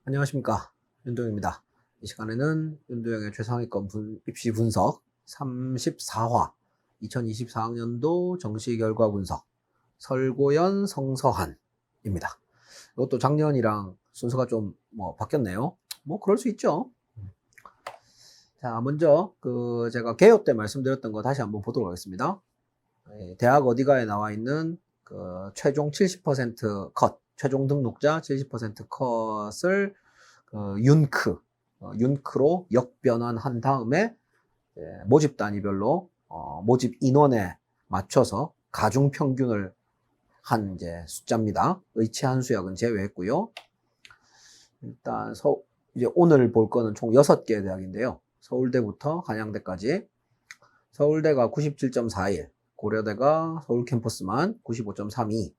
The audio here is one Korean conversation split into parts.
안녕하십니까, 윤도영입니다. 이 시간에는 윤도영의 최상위권 입시 분석 34화 2024학년도 정시 결과 분석 설고연 성서한입니다. 이것도 작년이랑 순서가 좀 바뀌었네요. 그럴 수 있죠. 자, 먼저 제가 개요 때 말씀드렸던 거 다시 한번 보도록 하겠습니다. 대학 어디가에 나와 있는 최종 70% 컷, 최종 등록자 70% 컷을 윤크로 역변환한 다음에 모집 단위별로 모집 인원에 맞춰서 가중 평균을 한 숫자입니다. 의치한수약은 제외했고요. 일단 이제 오늘 볼 거는 총 6개 대학인데요. 서울대부터 한양대까지. 서울대가 97.41, 고려대가 서울 캠퍼스만 95.32,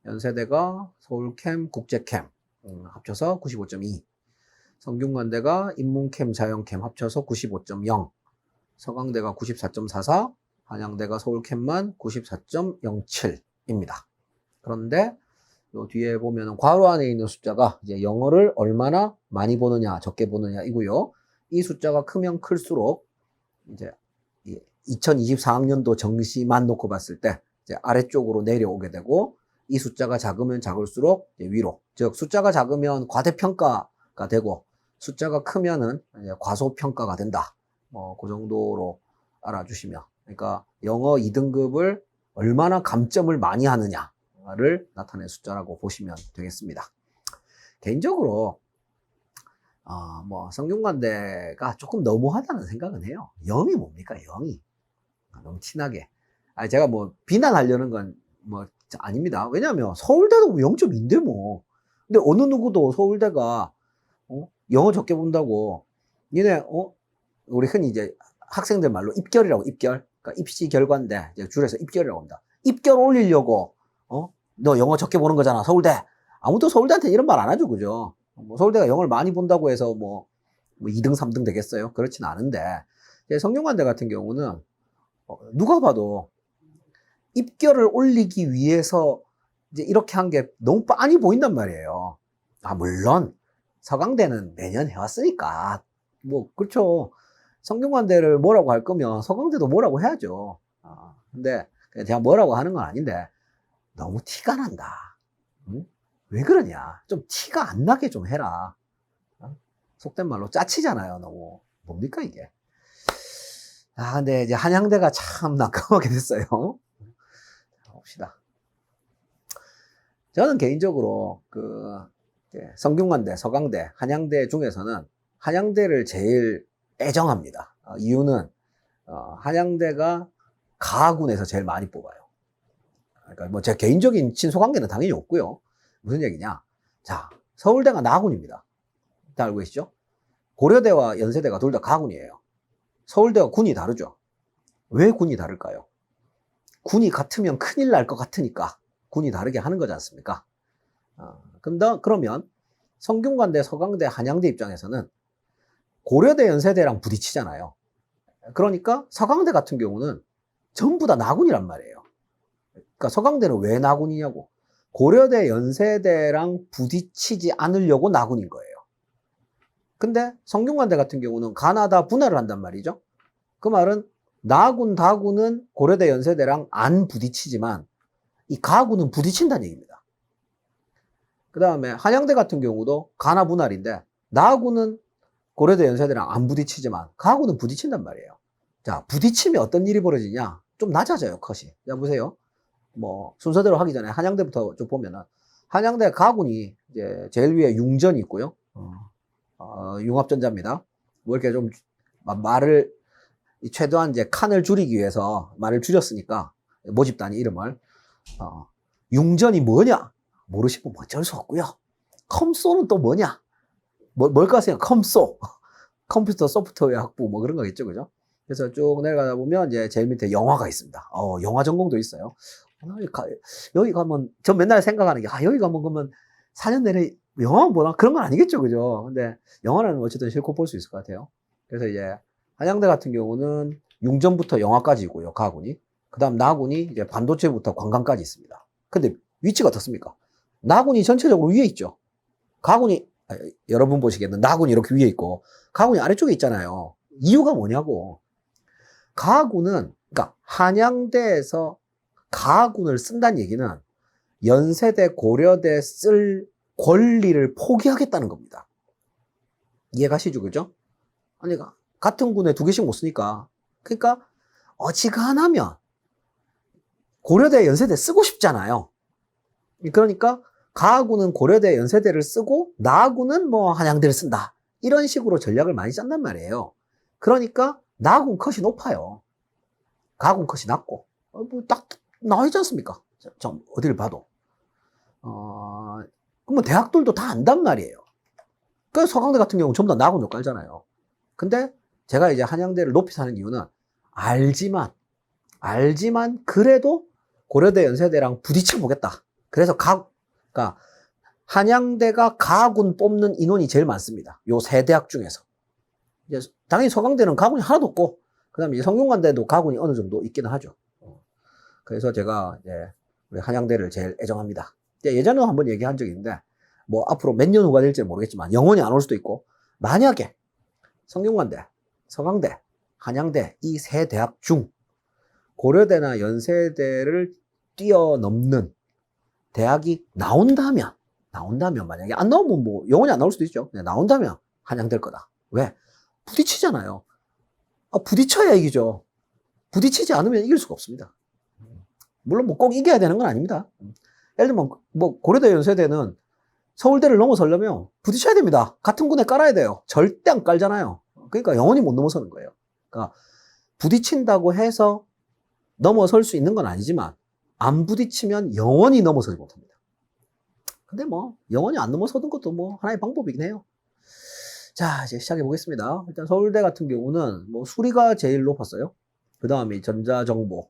연세대가 서울캠 국제캠 합쳐서 95.2, 성균관대가 인문캠 자연캠 합쳐서 95.0, 서강대가 94.44, 한양대가 서울캠만 94.07입니다. 그런데 요 뒤에 보면 괄호 안에 있는 숫자가 이제 영어를 얼마나 많이 보느냐 적게 보느냐 이고요. 이 숫자가 크면 클수록 이제 2024학년도 정시만 놓고 봤을 때 이제 아래쪽으로 내려오게 되고, 이 숫자가 작으면 작을수록 위로, 즉 숫자가 작으면 과대평가가 되고 숫자가 크면은 이제 과소평가가 된다. 그 정도로 알아주시면, 그러니까 영어 2등급을 얼마나 감점을 많이 하느냐를 나타낸 숫자라고 보시면 되겠습니다. 개인적으로 성균관대가 조금 너무하다는 생각은 해요. 0이 뭡니까? 0이 너무 티나게. 제가 비난하려는 건 아닙니다. 왜냐하면 서울대도 0.2인데 근데 어느 누구도 서울대가 영어 적게 본다고 니네 우리 흔히 이제 학생들 말로 입결이라고, 입결. 그러니까 입시 결과인데 이제 줄여서 입결이라고 합니다. 입결 올리려고 너 영어 적게 보는 거잖아, 서울대. 아무도 서울대한테 이런 말 안 하죠, 그죠? 서울대가 영어를 많이 본다고 해서 2등, 3등 되겠어요? 그렇진 않은데, 성균관대 같은 경우는 누가 봐도 입결을 올리기 위해서 이제 이렇게 한 게 너무 빤히 보인단 말이에요. 물론 서강대는 매년 해왔으니까 그렇죠. 성균관대를 뭐라고 할 거면 서강대도 뭐라고 해야죠. 근데 제가 뭐라고 하는 건 아닌데 너무 티가 난다. 응? 왜 그러냐? 좀 티가 안 나게 좀 해라. 속된 말로 짜치잖아요, 너무. 뭡니까, 이게? 근데 이제 한양대가 참 난감하게 됐어요. 자, 봅시다. 저는 개인적으로 성균관대, 서강대, 한양대 중에서는 한양대를 제일 애정합니다. 이유는 한양대가 가군에서 제일 많이 뽑아요. 그러니까 제 개인적인 친소관계는 당연히 없고요. 무슨 얘기냐? 자, 서울대가 나군입니다. 다 알고 계시죠? 고려대와 연세대가 둘 다 가군이에요. 서울대와 군이 다르죠. 왜 군이 다를까요? 군이 같으면 큰일 날 것 같으니까 군이 다르게 하는 거지 않습니까? 그러면 성균관대, 서강대, 한양대 입장에서는 고려대, 연세대랑 부딪히잖아요. 그러니까 서강대 같은 경우는 전부 다 나군이란 말이에요. 그러니까 서강대는 왜 나군이냐고. 고려대, 연세대랑 부딪히지 않으려고 나군인 거예요. 근데 성균관대 같은 경우는 가나다 분할을 한단 말이죠. 그 말은 나군, 다군은 고려대, 연세대랑 안 부딪히지만 이 가군은 부딪힌다는 얘기입니다. 그 다음에 한양대 같은 경우도 가나 분할인데 나군은 고려대, 연세대랑 안 부딪히지만 가군은 부딪힌단 말이에요. 자, 부딪히면 어떤 일이 벌어지냐? 좀 낮아져요, 컷이. 자, 보세요. 순서대로 하기 전에 한양대부터 좀 보면은, 한양대 가군이 이제 제일 위에 융전이 있고요. 융합전자입니다. 이렇게 좀 말을 최대한 이제 칸을 줄이기 위해서 말을 줄였으니까 모집단위 이름을 융전이 뭐냐? 모르시면 어쩔 수 없고요. 컴소는 또 뭐냐? 뭘까 생각? 컴소. 컴퓨터 소프트웨어 학부 그런 거겠죠, 그죠? 그래서 쭉 내려가다 보면 이제 제일 밑에 영화가 있습니다. 영화 전공도 있어요. 여기 가면 저 맨날 생각하는 게 여기 가면 그러면 4년 내내 영화 보나? 그런 건 아니겠죠, 그죠? 근데 영화는 어쨌든 실컷 볼 수 있을 것 같아요. 그래서 이제 한양대 같은 경우는 융전부터 영화까지 있고요, 가군이. 그 다음 나군이 이제 반도체부터 관광까지 있습니다. 근데 위치가 어떻습니까? 나군이 전체적으로 위에 있죠. 가군이 여러분 보시기에는 나군이 이렇게 위에 있고 가군이 아래쪽에 있잖아요. 이유가 뭐냐고. 가군은, 그러니까 한양대에서 가군을 쓴다는 얘기는 연세대, 고려대 쓸 권리를 포기하겠다는 겁니다. 이해가시죠? 그죠? 아니, 같은 군에 2개씩 못 쓰니까. 그러니까 어지간하면 고려대, 연세대 쓰고 싶잖아요. 그러니까 가군은 고려대, 연세대를 쓰고 나군은 뭐 한양대를 쓴다. 이런 식으로 전략을 많이 짠단 말이에요. 그러니까 나군 컷이 높아요. 가군 컷이 낮고. 뭐 딱 나와 있지 않습니까? 좀 어디를 봐도. 그러면 대학들도 다 안단 말이에요. 그 서강대 같은 경우는 전부 다 나군으로 깔잖아요. 근데 제가 이제 한양대를 높이 사는 이유는 알지만 그래도 고려대, 연세대랑 부딪혀 보겠다. 그래서 그러니까 한양대가 가군 뽑는 인원이 제일 많습니다. 요 세 대학 중에서. 이제 당연히 서강대는 가군이 하나도 없고, 그 다음에 성균관대도 가군이 어느 정도 있기는 하죠. 그래서 제가 이제 우리 한양대를 제일 애정합니다. 예전에 한번 얘기한 적이 있는데, 뭐 앞으로 몇 년 후가 될지 모르겠지만 영원히 안 올 수도 있고, 만약에 성균관대, 서강대, 한양대 이 세 대학 중 고려대나 연세대를 뛰어넘는 대학이 나온다면 만약에 안 나오면 뭐 영원히 안 나올 수도 있죠. 그냥 나온다면 한양될 거다. 왜? 부딪히잖아요. 부딪혀야 이기죠. 부딪히지 않으면 이길 수가 없습니다. 물론 뭐 꼭 이겨야 되는 건 아닙니다. 예를 들면 뭐 고려대, 연세대는 서울대를 넘어서려면 부딪혀야 됩니다. 같은 군에 깔아야 돼요. 절대 안 깔잖아요. 그러니까 영원히 못 넘어서는 거예요. 그러니까 부딪힌다고 해서 넘어설 수 있는 건 아니지만 안 부딪히면 영원히 넘어서지 못합니다. 근데 뭐 영원히 안 넘어서는 것도 뭐 하나의 방법이긴 해요. 자, 이제 시작해 보겠습니다. 일단 서울대 같은 경우는 뭐 수리가 제일 높았어요. 그 다음에 전자정보,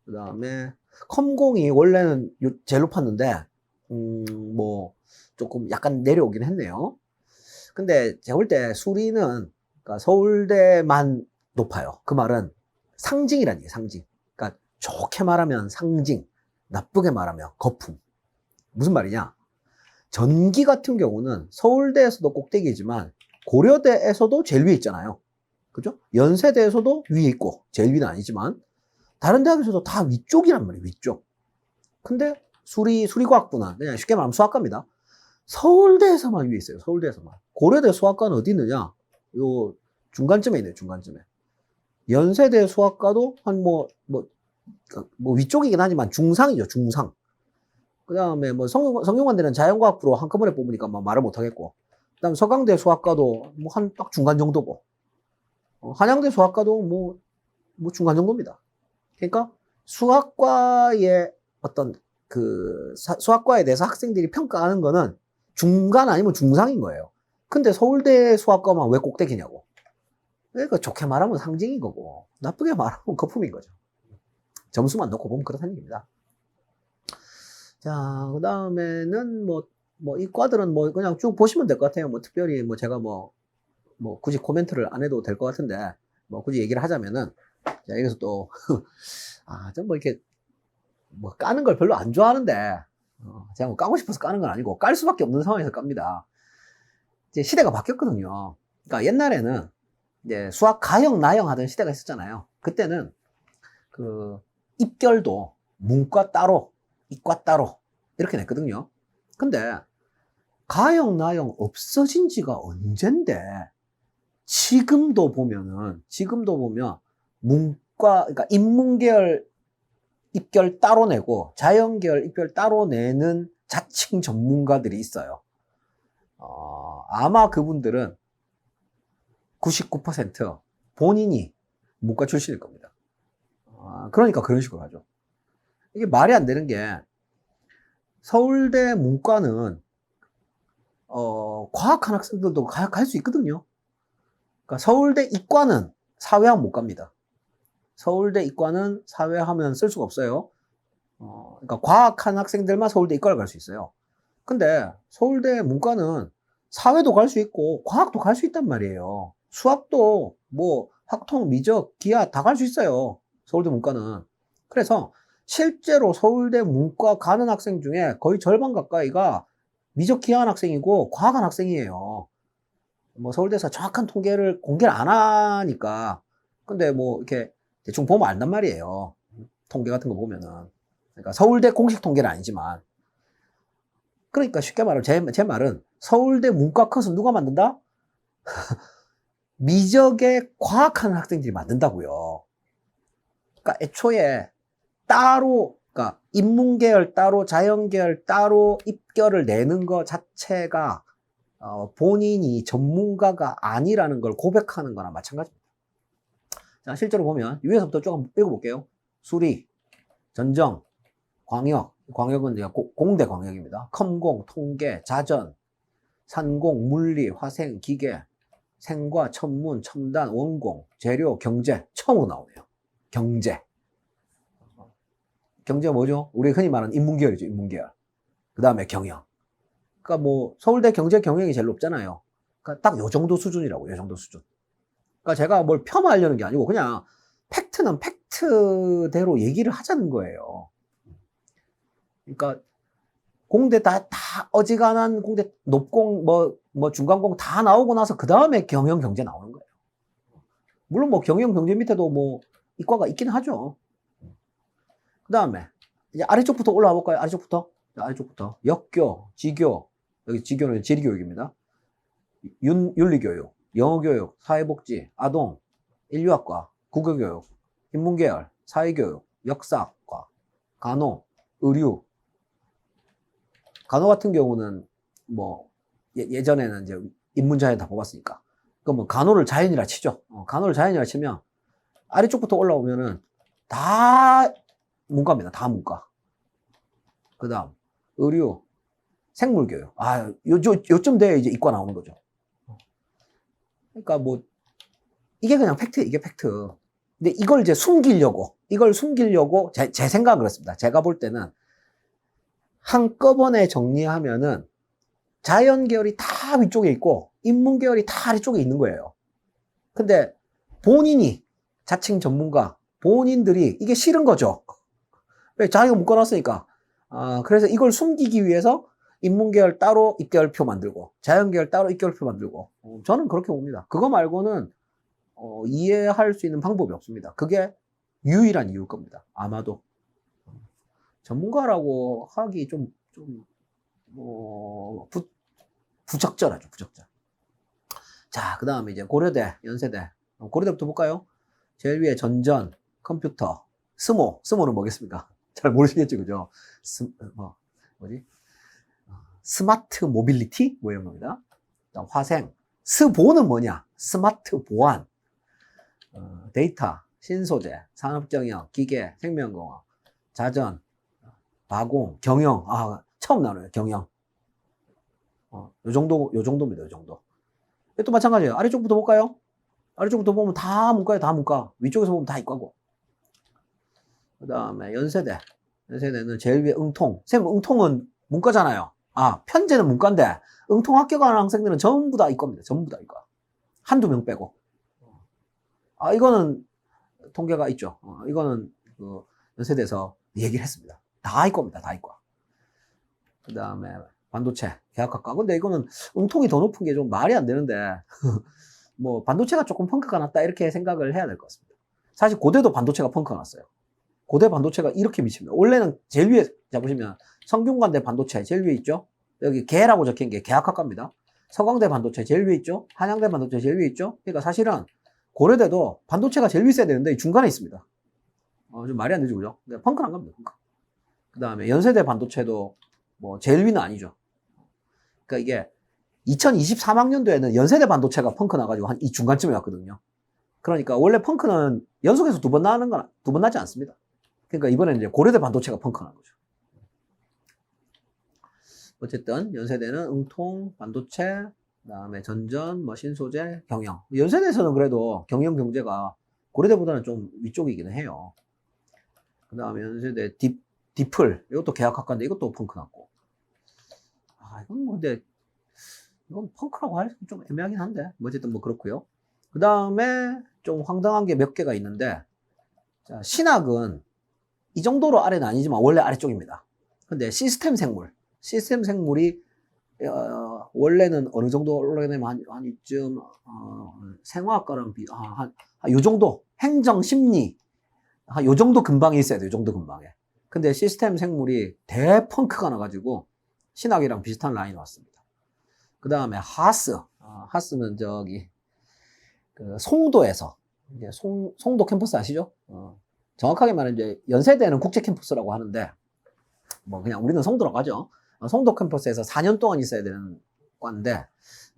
그 다음에 컴공이 원래는 제일 높았는데 뭐 조금 약간 내려오긴 했네요. 근데 제가 볼 때 수리는, 그러니까 서울대만 높아요. 그 말은 상징이라는 얘기예요. 상징. 그러니까 좋게 말하면 상징, 나쁘게 말하면 거품. 무슨 말이냐? 전기 같은 경우는 서울대에서도 꼭대기지만 고려대에서도 제일 위에 있잖아요. 그죠? 연세대에서도 위에 있고 제일 위는 아니지만 다른 대학에서도 다 위쪽이란 말이에요. 위쪽. 근데 수리과학부는 그냥 쉽게 말하면 수학과입니다. 서울대에서만 위에 있어요. 서울대에서만. 고려대 수학과는 어디 있느냐? 요 중간쯤에 있네요. 중간쯤에. 연세대 수학과도 한 뭐 위쪽이긴 하지만 중상이죠. 중상. 그 다음에 뭐 성균관대는 자연과학부로 한꺼번에 뽑으니까 뭐 말을 못하겠고, 그 다음에 서강대 수학과도 뭐 한 딱 중간 정도고, 한양대 수학과도 뭐 중간 정도입니다. 그러니까 수학과의 어떤 수학과에 대해서 학생들이 평가하는 거는 중간 아니면 중상인 거예요. 근데 서울대 수학과만 왜 꼭대기냐고. 그러니까 좋게 말하면 상징인 거고, 나쁘게 말하면 거품인 거죠. 점수만 놓고 보면 그렇다는 얘기입니다. 자, 그 다음에는 이 과들은 뭐 그냥 쭉 보시면 될 것 같아요. 뭐 특별히 뭐 제가 뭐 굳이 코멘트를 안 해도 될 것 같은데, 뭐 굳이 얘기를 하자면은, 자, 여기서 또, 좀 뭐 이렇게, 뭐 까는 걸 별로 안 좋아하는데, 제가 뭐 까고 싶어서 까는 건 아니고, 깔 수밖에 없는 상황에서 깝니다. 이제 시대가 바뀌었거든요. 그러니까 옛날에는 이제 수학 가형, 나형 하던 시대가 있었잖아요. 그때는 입결도 문과 따로, 이과 따로, 이렇게 냈거든요. 근데 가형, 나형 없어진 지가 언젠데, 지금도 보면 문과, 그러니까 인문계열 입결 따로 내고 자연계열 입결 따로 내는 자칭 전문가들이 있어요. 아마 그분들은 99% 본인이 문과 출신일 겁니다. 그러니까 그런 식으로 하죠. 이게 말이 안 되는 게, 서울대 문과는 과학한 학생들도 갈 수 있거든요. 그러니까 서울대 이과는 사회학 못 갑니다. 서울대 이과는 사회하면 쓸 수가 없어요. 그러니까 과학한 학생들만 서울대 이과를 갈 수 있어요. 근데 서울대 문과는 사회도 갈 수 있고 과학도 갈 수 있단 말이에요. 수학도 뭐 학통, 미적, 기하 다 갈 수 있어요. 서울대 문과는. 그래서 실제로 서울대 문과 가는 학생 중에 거의 절반 가까이가 미적 기하한 학생이고 과학한 학생이에요. 뭐 서울대에서 정확한 통계를 공개를 안 하니까. 근데 뭐 이렇게 대충 보면 안단 말이에요. 통계 같은 거 보면은. 그러니까 서울대 공식 통계는 아니지만. 그러니까 쉽게 말하면 제 말은 서울대 문과 컷은 누가 만든다? 미적에 과학하는 학생들이 만든다고요. 그러니까 애초에 따로, 그러니까 인문계열 따로 자연계열 따로 입결을 내는 것 자체가 본인이 전문가가 아니라는 걸 고백하는 거나 마찬가지입니다. 자, 실제로 보면 위에서부터 조금 읽어볼게요. 수리, 전정, 광역, 광역은 이제 공대 광역입니다. 컴공, 통계, 자전, 산공, 물리, 화생, 기계, 생과, 천문, 첨단, 원공, 재료, 경제, 처음으로 나오네요. 경제. 경제가 뭐죠? 우리 흔히 말하는 인문계열이죠, 인문계열. 그 다음에 경영. 그러니까 뭐 서울대 경제 경영이 제일 높잖아요. 그러니까 딱 요 정도 수준이라고, 요 정도 수준. 그러니까 제가 뭘 폄하하려는 게 아니고 그냥 팩트는 팩트대로 얘기를 하자는 거예요. 그러니까 공대 다 어지간한 공대 높공 뭐 중간공 다 나오고 나서 그 다음에 경영 경제 나오는 거예요. 물론 뭐 경영 경제 밑에도 뭐 이과가 있긴 하죠. 그 다음에 이제 아래쪽부터 올라와 볼까요? 아래쪽부터 역교, 지교, 여기 지교는 지리교육입니다. 윤리교육, 영어교육, 사회복지, 아동, 인류학과, 국어교육, 인문계열, 사회교육, 역사학과, 간호, 의류. 간호 같은 경우는 뭐 예전에는 이제 인문자연 다 뽑았으니까. 그럼 뭐 간호를 자연이라 치죠. 간호를 자연이라 치면 아래쪽부터 올라오면은 다 문과입니다. 다 문과. 그 다음 의류, 생물교육. 요쯤 돼야 이제 이과 나오는 거죠. 그러니까 뭐 이게 그냥 팩트예요. 이게 팩트. 근데 이걸 이제 숨기려고 제 생각은 그렇습니다. 제가 볼 때는 한꺼번에 정리하면은 자연계열이 다 위쪽에 있고 인문계열이 다 아래쪽에 있는 거예요. 근데 본인이 자칭 전문가 본인들이 이게 싫은 거죠. 왜? 자기가 묶어놨으니까. 그래서 이걸 숨기기 위해서 인문계열 따로 입결표 만들고 자연계열 따로 입결표 만들고 저는 그렇게 봅니다. 그거 말고는 이해할 수 있는 방법이 없습니다. 그게 유일한 이유일 겁니다. 아마도 전문가라고 하기 부적절하죠. 부적절. 자, 그 다음에 이제 고려대, 연세대. 고려대부터 볼까요? 제일 위에 전전, 컴퓨터, 스모는 뭐겠습니까? 잘 모르시겠죠, 그죠? 뭐지? 스마트 모빌리티? 뭐 이런 겁니다. 화생. 스보는 뭐냐? 스마트 보안. 데이터, 신소재, 산업정역, 기계, 생명공학, 자전, 바공, 경영. 처음 나와요, 경영. 요 정도입니다, 요 정도. 또 마찬가지예요. 아래쪽부터 볼까요? 아래쪽부터 보면 다 문과예요, 다 문과. 위쪽에서 보면 다 이과고. 그 다음에 연세대는 제일 위에 응통. 선생님, 응통은 문과잖아요. 편제는 문과인데, 응통 합격하는 학생들은 전부 다 이과입니다. 전부 다 이과. 한두 명 빼고. 이거는 통계가 있죠. 이거는 그 연세대에서 얘기를 했습니다. 다 이과입니다. 다 이과. 그 다음에 반도체, 계약학과. 근데 이거는 응통이 더 높은 게 좀 말이 안 되는데, 뭐 반도체가 조금 펑크가 났다 이렇게 생각을 해야 될 것 같습니다. 사실 고대도 반도체가 펑크가 났어요. 고대 반도체가 이렇게 미칩니다. 원래는 제일 위에 잡으시면 성균관대 반도체 제일 위에 있죠. 여기 계라고 적힌 게 계약학과입니다. 서강대 반도체 제일 위에 있죠. 한양대 반도체 제일 위에 있죠. 그러니까 사실은 고려대도 반도체가 제일 위에 있어야 되는데 중간에 있습니다. 좀 말이 안 되죠, 그죠? 펑크 난 겁니다. 펑크. 그 다음에 연세대 반도체도 뭐 제일 위는 아니죠. 그러니까 이게 2023학년도에는 연세대 반도체가 펑크 나가지고 한 이 중간쯤에 왔거든요. 그러니까 원래 펑크는 연속해서 두 번 나지 않습니다. 그러니까 이번에는 이제 고려대 반도체가 펑크 난 거죠. 어쨌든 연세대는 응통, 반도체, 그다음에 전전, 뭐 신소재, 경영. 연세대에서는 그래도 경영 경제가 고려대보다는 좀 위쪽이기는 해요. 그다음에 연세대 디플, 이것도 계약학과인데 이것도 펑크 났고. 이건 뭐 근데 이건 펑크라고 할 좀 애매하긴 한데 뭐 어쨌든 뭐 그렇고요. 그다음에 좀 황당한 게 몇 개가 있는데, 자, 신학은 이 정도로 아래는 아니지만 원래 아래쪽입니다. 근데 시스템 생물이 원래는 어느 정도 올라가냐면 한 이쯤, 생화학과랑 요 정도, 행정, 심리, 요 정도 근방에 있어야 돼요. 요 정도 근방에. 근데 시스템 생물이 대펑크가 나가지고 신학이랑 비슷한 라인이 왔습니다. 그 다음에 하스는 저기, 그 송도에서, 이제 송도 캠퍼스 아시죠? 정확하게 말하면 이제 연세대는 국제 캠퍼스라고 하는데, 뭐 그냥 우리는 송도라고 하죠. 송도 캠퍼스에서 4년 동안 있어야 되는 과인데,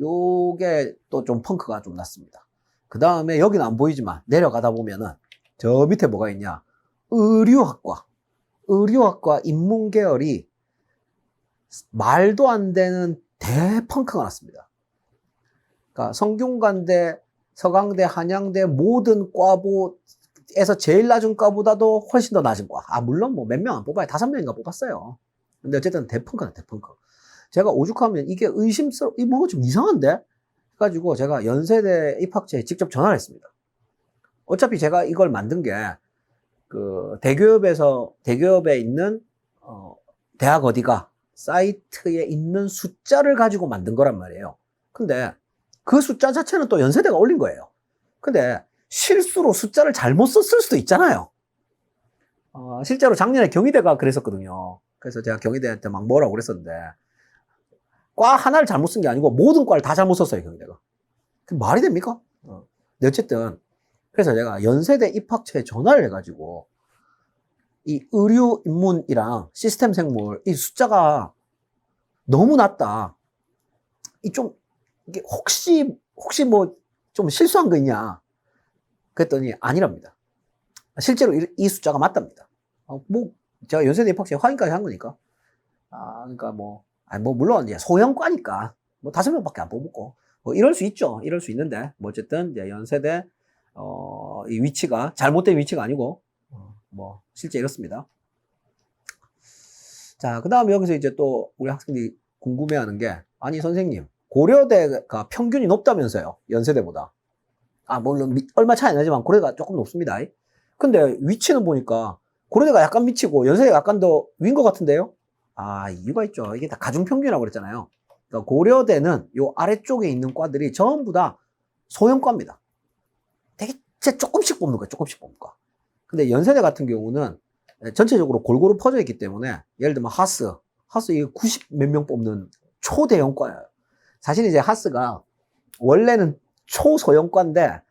요게 또 좀 펑크가 좀 났습니다. 그 다음에 여기는 안 보이지만 내려가다 보면은 저 밑에 뭐가 있냐? 의료학과 인문계열이 말도 안 되는 대펑크가 났습니다. 그러니까 성균관대, 서강대, 한양대 모든 과보에서 제일 낮은 과보다도 훨씬 더 낮은 과. 물론 뭐 몇 명 안 뽑아요. 5명인가 뽑았어요. 근데 어쨌든 대펑크다, 대펑크. 제가 오죽하면 이게 이 뭔가 좀 이상한데? 해가지고 제가 연세대 입학처에 직접 전화를 했습니다. 어차피 제가 이걸 만든 게, 그, 대기업에 있는, 대학 어디가 사이트에 있는 숫자를 가지고 만든 거란 말이에요. 근데 그 숫자 자체는 또 연세대가 올린 거예요. 근데 실수로 숫자를 잘못 썼을 수도 있잖아요. 실제로 작년에 경희대가 그랬었거든요. 그래서 제가 경희대한테 막 뭐라고 그랬었는데, 과 하나를 잘못 쓴 게 아니고 모든 과를 다 잘못 썼어요, 경희대가. 그 말이 됩니까? 근데 어쨌든, 그래서 제가 연세대 입학처에 전화를 해가지고, 이 의료 인문이랑 시스템 생물, 이 숫자가 너무 낮다. 이게 혹시 뭐 좀 실수한 거 있냐? 그랬더니 아니랍니다. 실제로 이 숫자가 맞답니다. 제가 연세대 입학처에 확인까지 한 거니까. 그러니까 물론 이제 소형과니까, 5명밖에 안 뽑고, 이럴 수 있죠. 이럴 수 있는데, 어쨌든, 이제 연세대, 이 위치가, 잘못된 위치가 아니고, 실제 이렇습니다. 자, 그 다음에 여기서 이제 또 우리 학생들이 궁금해하는 게, 아니, 선생님, 고려대가 평균이 높다면서요. 연세대보다. 물론 얼마 차이 안 나지만 고려대가 조금 높습니다. 근데 위치는 보니까 고려대가 약간 미치고 연세대가 약간 더 위인 것 같은데요? 이유가 있죠. 이게 다 가중평균이라고 그랬잖아요. 그러니까 고려대는 요 아래쪽에 있는 과들이 전부 다 소형과입니다. 되게 조금씩 뽑는 거예요. 조금씩 뽑는 거. 근데 연세대 같은 경우는 전체적으로 골고루 퍼져 있기 때문에, 예를 들면 하스 이게 90 몇 명 뽑는 초대형과예요. 사실 이제 하스가 원래는 초소형과인데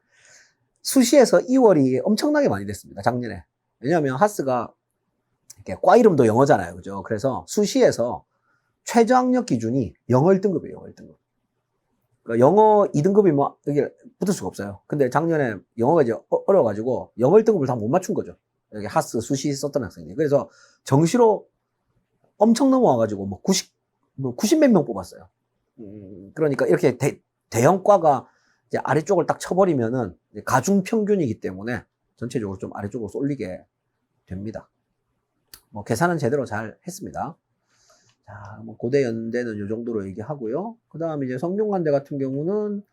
수시에서 2월이 엄청나게 많이 됐습니다. 작년에. 왜냐하면 하스가 이렇게 과 이름도 영어잖아요. 그죠? 그래서 수시에서 최저학력 기준이 영어 1등급이에요. 영어 1등급. 그러니까 영어 2등급이 이게 붙을 수가 없어요. 근데 작년에 영어가 이제 어려워가지고 영어 1등급을 다 못 맞춘 거죠. 여기 하스, 수시 썼던 학생들이. 그래서 정시로 엄청 넘어와가지고 90 몇 명 뽑았어요. 그러니까 이렇게 대형과가 이제 아래쪽을 딱 쳐버리면은 가중평균이기 때문에 전체적으로 좀 아래쪽으로 쏠리게 됩니다. 계산은 제대로 잘 했습니다. 자, 고대 연대는 이 정도로 얘기하고요. 그 다음에 이제 성균관대 같은 경우는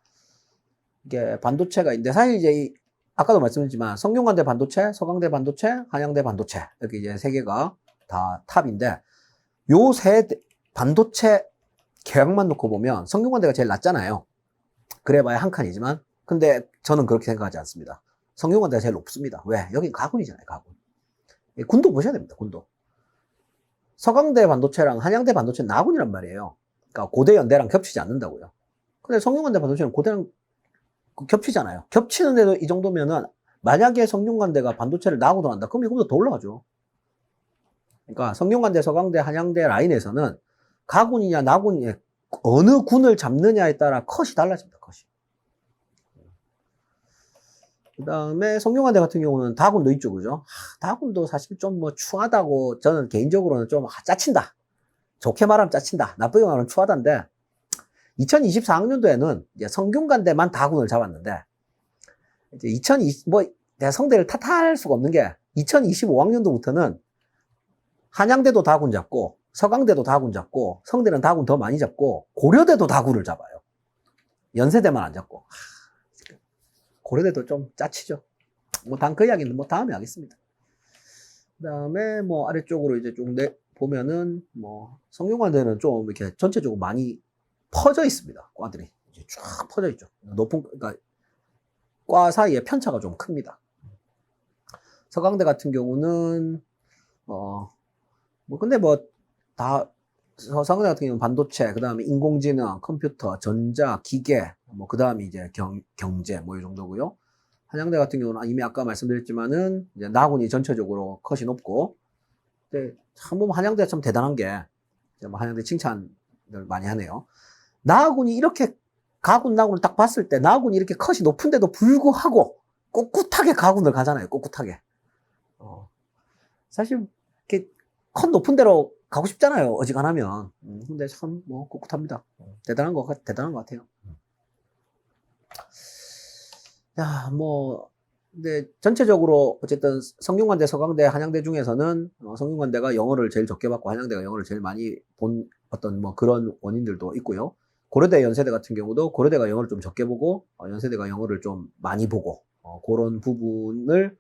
이게 반도체가 있는데, 사실 이제 아까도 말씀드렸지만 성균관대 반도체, 서강대 반도체, 한양대 반도체, 이렇게 이제 세 개가 다 탑인데, 요 세 반도체 계약만 놓고 보면 성균관대가 제일 낫잖아요. 그래봐야 한 칸이지만, 근데 저는 그렇게 생각하지 않습니다. 성균관대가 제일 높습니다. 왜? 여긴 가군이잖아요, 가군. 군도 보셔야 됩니다, 군도. 서강대 반도체랑 한양대 반도체는 나군이란 말이에요. 그러니까 고대 연대랑 겹치지 않는다고요. 근데 성균관대 반도체는 고대랑 겹치잖아요. 겹치는데도 이 정도면은, 만약에 성균관대가 반도체를 나하고도 한다, 그럼 이거보다 더 올라가죠. 그러니까 성균관대, 서강대, 한양대 라인에서는 가군이냐 나군이냐, 어느 군을 잡느냐에 따라 컷이 달라집니다. 컷이. 그 다음에 성균관대 같은 경우는 다군도 있죠. 그죠? 다군도 사실 좀 추하다고 저는 개인적으로는 좀 짜친다. 좋게 말하면 짜친다. 나쁘게 말하면 추하다인데, 2024학년도에는 이제 성균관대만 다군을 잡았는데, 이제 내가 성대를 탓할 수가 없는 게, 2025학년도부터는 한양대도 다군 잡고, 서강대도 다군 잡고, 성대는 다군 더 많이 잡고, 고려대도 다군을 잡아요. 연세대만 안 잡고. 고려대도 좀 짜치죠. 그 이야기는 다음에 하겠습니다. 그 다음에 아래쪽으로 이제 좀 보면은, 성균관대는 좀 이렇게 전체적으로 많이 퍼져 있습니다. 과들이 이제 쫙 퍼져 있죠. 그러니까 과 사이에 편차가 좀 큽니다. 서강대 같은 경우는 근데 다 서강대 같은 경우는 반도체, 그 다음에 인공지능, 컴퓨터, 전자, 기계, 그 다음에 이제 경제 이 정도고요. 한양대 같은 경우는 이미 아까 말씀드렸지만은 이제 나군이 전체적으로 컷이 높고, 근데 참 보면 한양대가 참 대단한 게 한양대 칭찬을 많이 하네요. 나군이 이렇게 가군 나군을 딱 봤을 때 나군이 이렇게 컷이 높은데도 불구하고 꿋꿋하게 가군을 가잖아요. 꿋꿋하게. 사실 이렇게 컷 높은 데로 가고 싶잖아요. 어지간하면. 근데 참 꿋꿋합니다. 대단한 것 같아요. 야, 근데 전체적으로 어쨌든 성균관대, 서강대, 한양대 중에서는 성균관대가 영어를 제일 적게 받고 한양대가 영어를 제일 많이 본 어떤 그런 원인들도 있고요. 고려대, 연세대 같은 경우도 고려대가 영어를 좀 적게 보고 연세대가 영어를 좀 많이 보고 그런 부분을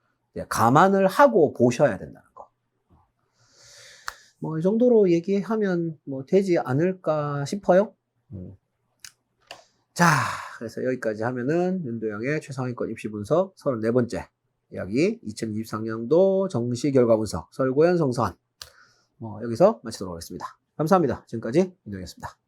감안을 하고 보셔야 된다는 거. 이 정도로 얘기하면 되지 않을까 싶어요. 자, 그래서 여기까지 하면은 윤도영의 최상위권 입시 분석 34번째 이야기 2023년도 정시 결과 분석 설고연 성선 여기서 마치도록 하겠습니다. 감사합니다. 지금까지 윤도영이었습니다.